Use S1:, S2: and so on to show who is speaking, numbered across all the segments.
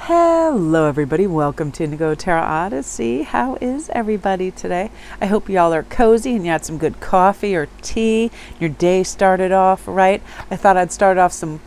S1: Hello everybody, welcome to Indigo Tarot Odyssey. How is everybody today? I hope y'all are cozy and you had some good coffee or tea. Your day started off right. I thought I'd start off some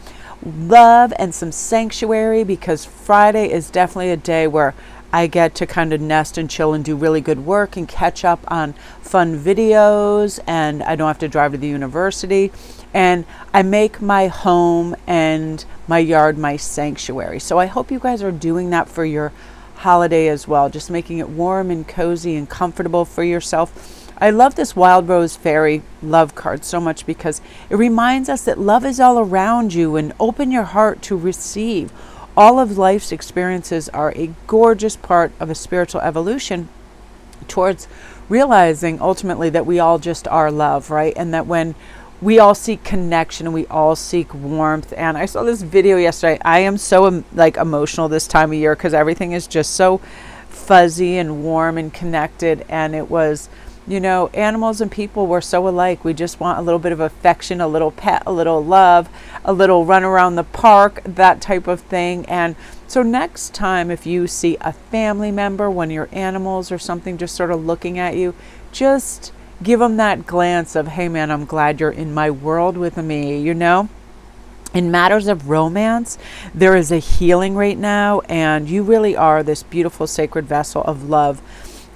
S1: love and some sanctuary because Friday is definitely a day where I get to kind of nest and chill and do really good work and catch up on fun videos, and I don't have to drive to the university. And I make my home and my yard my sanctuary. So I hope you guys are doing that for your holiday as well, just making it warm and cozy and comfortable for yourself. I love this Wild Rose Fairy love card so much because it reminds us that love is all around you, and open your heart to receive. All of life's experiences are a gorgeous part of a spiritual evolution towards realizing ultimately that we all just are love, right? And that when we all seek connection and we all seek warmth. And I saw this video yesterday. I am so emotional this time of year because everything is just so fuzzy and warm and connected. And it was, animals and people were so alike. We just want a little bit of affection, a little pet, a little love, a little run around the park, that type of thing. And so next time, if you see a family member, one of your animals or something, just sort of looking at you, just give them that glance of, hey man, I'm glad you're in my world with me, In matters of romance, there is a healing right now, and you really are this beautiful sacred vessel of love,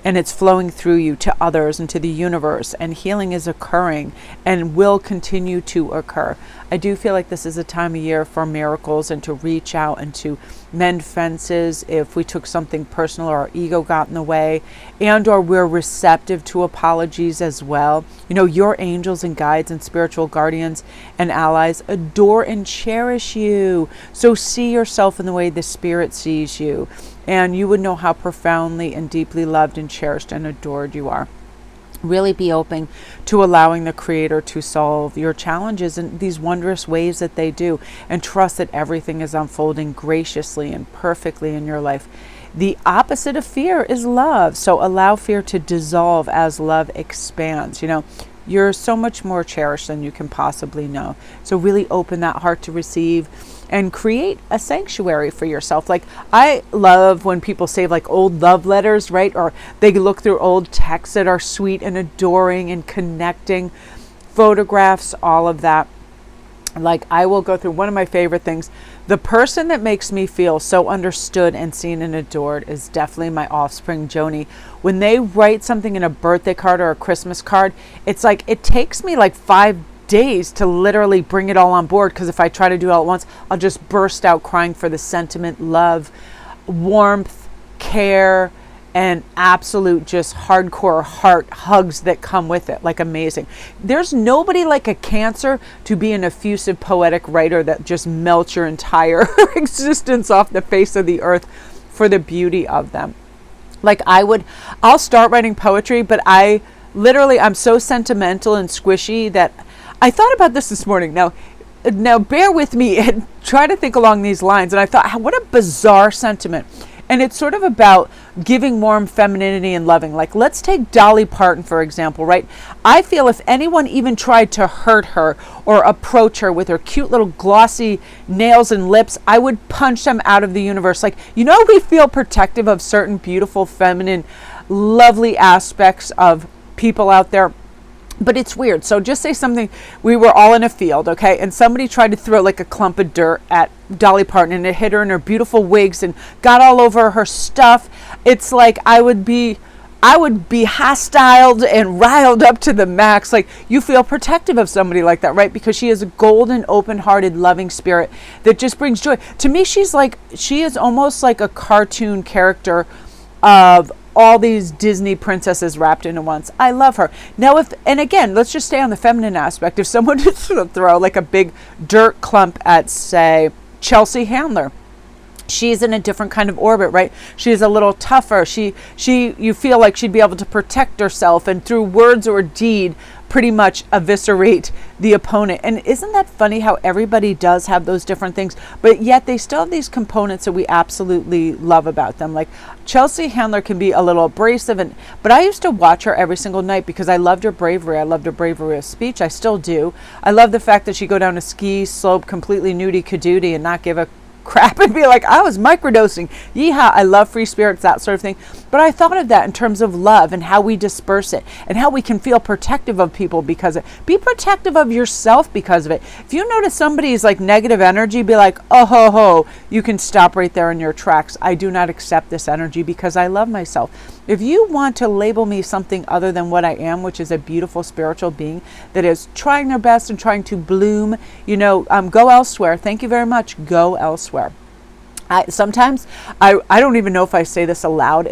S1: and it's flowing through you to others and to the universe, and healing is occurring and will continue to occur. I do feel like this is a time of year for miracles and to reach out and to mend fences if we took something personal or our ego got in the way, and or we're receptive to apologies as well. Your angels and guides and spiritual guardians and allies adore and cherish you. So see yourself in the way the spirit sees you, and you would know how profoundly and deeply loved and cherished and adored you are. Really be open to allowing the Creator to solve your challenges in these wondrous ways that they do, and trust that everything is unfolding graciously and perfectly in your life. The opposite of fear is love. So allow fear to dissolve as love expands. You're so much more cherished than you can possibly know. So really open that heart to receive and create a sanctuary for yourself. Like, I love when people save old love letters, right? Or they look through old texts that are sweet and adoring and connecting, photographs, all of that. I will go through one of my favorite things. The person that makes me feel so understood and seen and adored is definitely my offspring, Joni. When they write something in a birthday card or a Christmas card, it's it takes me 5 days to literally bring it all on board, because if I try to do it all at once, I'll just burst out crying for the sentiment, love, warmth, care, and absolute just hardcore heart hugs that come with it. Amazing. There's nobody like a Cancer to be an effusive poetic writer that just melts your entire existence off the face of the earth for the beauty of them. I'll start writing poetry, but I'm so sentimental and squishy that I thought about this morning. Now bear with me and try to think along these lines. And I thought, what a bizarre sentiment. And it's sort of about giving warm femininity and loving. Let's take Dolly Parton, for example, right? I feel if anyone even tried to hurt her or approach her with her cute little glossy nails and lips, I would punch them out of the universe. We feel protective of certain beautiful, feminine, lovely aspects of people out there. But it's weird. So just say something, we were all in a field, okay? And somebody tried to throw a clump of dirt at Dolly Parton, and it hit her in her beautiful wigs and got all over her stuff. It's I would be hostile and riled up to the max. You feel protective of somebody like that, right? Because she is a golden, open-hearted, loving spirit that just brings joy. To me, she is almost like a cartoon character of all these Disney princesses wrapped into once. I love her. Now, and again, let's just stay on the feminine aspect. If someone did sort of throw a big dirt clump at, say, Chelsea Handler, she's in a different kind of orbit, right? She's a little tougher. You feel like she'd be able to protect herself and through words or deed pretty much eviscerate the opponent. And isn't that funny how everybody does have those different things, but yet they still have these components that we absolutely love about them. Chelsea Handler can be a little abrasive, but I used to watch her every single night because I loved her bravery. I loved her bravery of speech. I still do. I love the fact that she'd go down a ski slope completely nudie-cadoodie and not give a crap and be like, I was microdosing. Yeehaw, I love free spirits, that sort of thing. But I thought of that in terms of love and how we disperse it and how we can feel protective of people because of it. Be protective of yourself because of it. If you notice somebody's like negative energy, be like, oh ho ho, you can stop right there in your tracks. I do not accept this energy because I love myself. If you want to label me something other than what I am, which is a beautiful spiritual being that is trying their best and trying to bloom, go elsewhere. Thank you very much. Go elsewhere. Sometimes I don't even know if I say this aloud.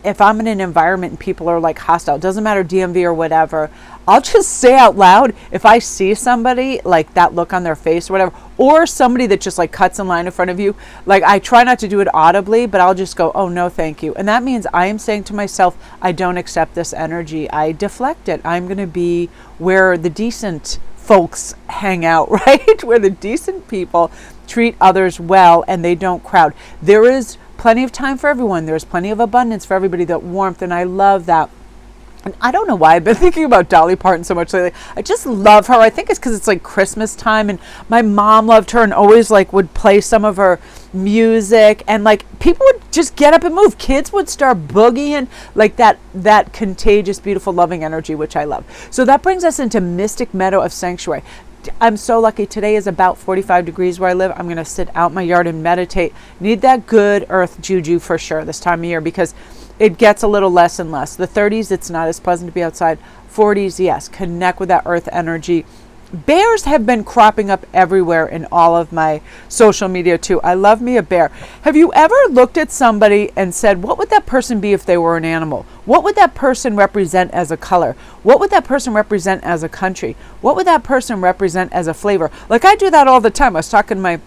S1: If I'm in an environment and people are like hostile, it doesn't matter, DMV or whatever, I'll just say out loud, if I see somebody like that look on their face or whatever, or somebody that just like cuts in line in front of you, like I try not to do it audibly, but I'll just go, oh no, thank you. And that means I am saying to myself, I don't accept this energy. I deflect it. I'm going to be where the decent folks hang out, right? Where the decent people treat others well and they don't crowd. There is plenty of time for everyone. There's plenty of abundance for everybody, that warmth, and I love that. And I don't know why I've been thinking about Dolly Parton so much lately. I just love her. I think it's because it's like Christmas time, and my mom loved her and always like would play some of her music, and like people would just get up and move. Kids would start boogieing, like that contagious, beautiful, loving energy, which I love. So that brings us into Mystic Meadow of Sanctuary. I'm so lucky. Today is about 45 degrees where I live. I'm going to sit out in my yard and meditate. Need that good earth juju for sure this time of year, because it gets a little less and less. The 30s, it's not as pleasant to be outside. 40s, yes, connect with that earth energy. Bears have been cropping up everywhere in all of my social media too. I love me a bear. Have you ever looked at somebody and said, what would that person be if they were an animal? What would that person represent as a color? What would that person represent as a country? What would that person represent as a flavor? Like, I do that all the time. I was talking to my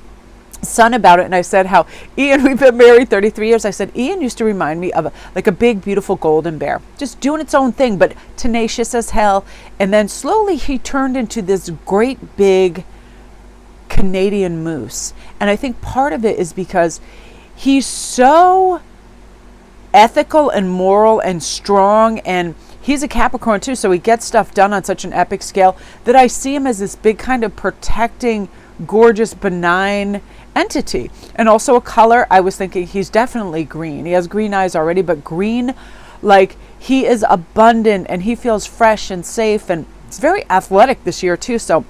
S1: son about it, and I said how Ian, we've been married 33 years. I said Ian used to remind me of a big, beautiful golden bear, just doing its own thing, but tenacious as hell. And then slowly he turned into this great big Canadian moose. And I think part of it is because he's so ethical and moral and strong, and he's a Capricorn too, so he gets stuff done on such an epic scale that I see him as this big kind of protecting, gorgeous, benign entity. And also a color, I was thinking he's definitely green. He has green eyes already, but green, like he is abundant and he feels fresh and safe, and it's very athletic this year too. So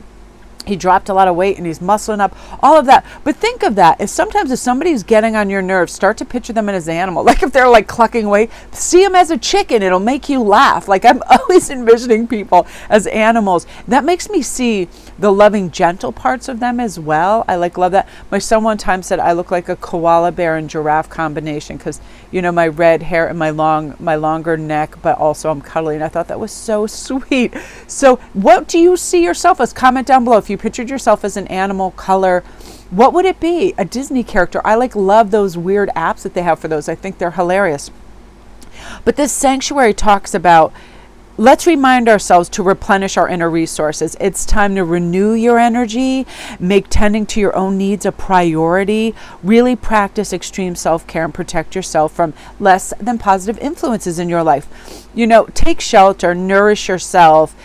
S1: he dropped a lot of weight and he's muscling up, all of that. But think of that. If somebody's getting on your nerves, start to picture them as an animal. Like if they're like clucking away, see them as a chicken. It'll make you laugh. Like I'm always envisioning people as animals. That makes me see the loving, gentle parts of them as well. I love that. My son one time said I look like a koala bear and giraffe combination because, my red hair and my longer neck, but also I'm cuddly. And I thought that was so sweet. So what do you see yourself as? Comment down below. If you pictured yourself as an animal, color, what would it be? A Disney character. I love those weird apps that they have for those. I think they're hilarious. But this sanctuary talks about, let's remind ourselves to replenish our inner resources. It's time to renew your energy, make tending to your own needs a priority, really practice extreme self-care and protect yourself from less than positive influences in your life. Take shelter, nourish yourself.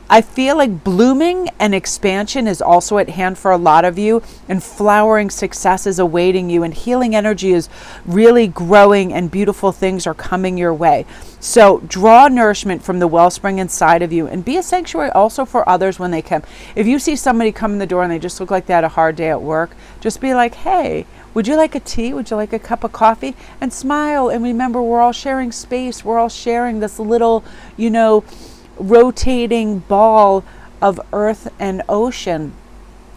S1: I feel like blooming and expansion is also at hand for a lot of you, and flowering success is awaiting you, and healing energy is really growing, and beautiful things are coming your way. So draw nourishment from the wellspring inside of you, and be a sanctuary also for others when they come. If you see somebody come in the door and they just look like they had a hard day at work, just be like, hey, would you like a tea? Would you like a cup of coffee? And smile, and remember, we're all sharing space. We're all sharing this little, rotating ball of earth and ocean.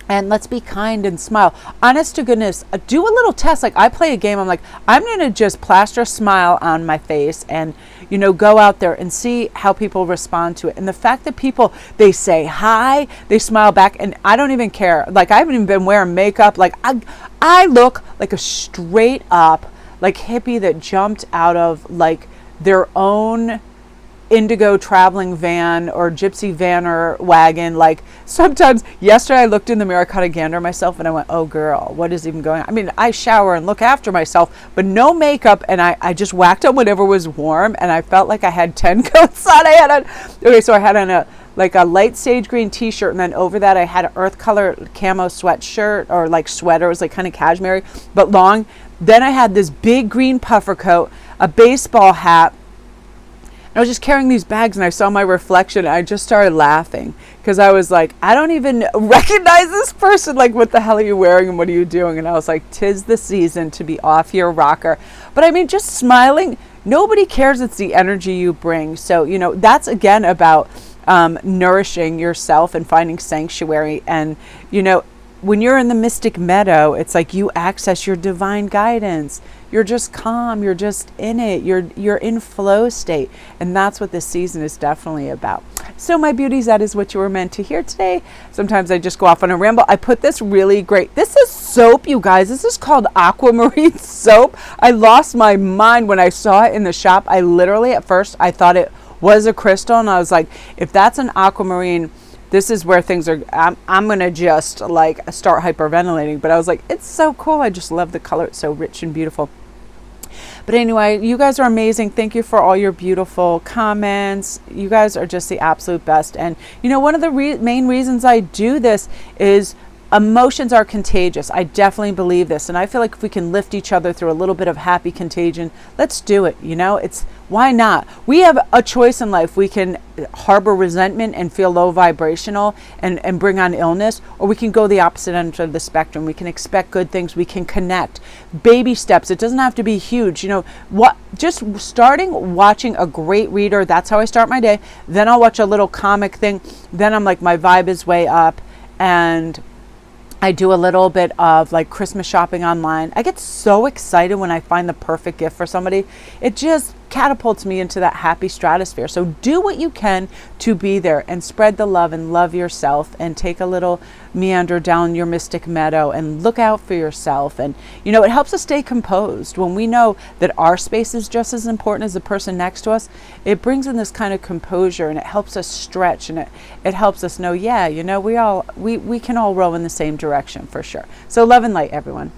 S1: And let's be kind and smile. Honest to goodness, do a little test. Like I play a game, I'm like, I'm going to just plaster a smile on my face and, go out there and see how people respond to it. And the fact that people, they say hi, they smile back, and I don't even care. Like I haven't even been wearing makeup. Like I look like a straight up, like hippie that jumped out of like their own indigo traveling van or gypsy van or wagon. Like sometimes, yesterday I looked in the mirror, I caught a gander at myself, and I went, oh girl, what is even going on? I mean, I shower and look after myself, but no makeup, and I just whacked on whatever was warm, and I felt like I had 10 coats on. Okay, so I had on like a light sage green t-shirt, and then over that I had an earth color camo sweatshirt, or like sweater. It was like kind of cashmere but long. Then I had this big green puffer coat, a baseball hat. I was just carrying these bags, and I saw my reflection, and I just started laughing because I was like, I don't even recognize this person. Like, what the hell are you wearing and what are you doing? And I was like, 'tis the season to be off your rocker. But I mean, just smiling. Nobody cares. It's the energy you bring. So, you know, that's again about nourishing yourself and finding sanctuary. And, you know, when you're in the mystic meadow, it's like you access your divine guidance. You're just calm. You're just in it. You're in flow state. And that's what this season is definitely about. So my beauties, that is what you were meant to hear today. Sometimes I just go off on a ramble. I put this really great. This is soap, you guys. This is called aquamarine soap. I lost my mind when I saw it in the shop. I literally, at first, I thought it was a crystal. And I was like, if that's an aquamarine, this is where things are, I'm going to just like start hyperventilating. But I was like, it's so cool. I just love the color. It's so rich and beautiful. But anyway, you guys are amazing. Thank you for all your beautiful comments. You guys are just the absolute best. And, you know, one of the main reasons I do this is emotions are contagious. I definitely believe this. And I feel like if we can lift each other through a little bit of happy contagion, let's do it. You know, it's why not? We have a choice in life. We can harbor resentment and feel low vibrational and bring on illness, or we can go the opposite end of the spectrum. We can expect good things. We can connect. Baby steps. It doesn't have to be huge. You know, what? Just starting watching a great reader. That's how I start my day. Then I'll watch a little comic thing. Then I'm like, my vibe is way up. And I do a little bit of like Christmas shopping online. I get so excited when I find the perfect gift for somebody. It just catapults me into that happy stratosphere. So do what you can to be there and spread the love and love yourself, and take a little meander down your mystic meadow and look out for yourself. And, you know, it helps us stay composed. When we know that our space is just as important as the person next to us, it brings in this kind of composure, and it helps us stretch, and it helps us know, yeah, you know, we can all row in the same direction for sure. So love and light, everyone.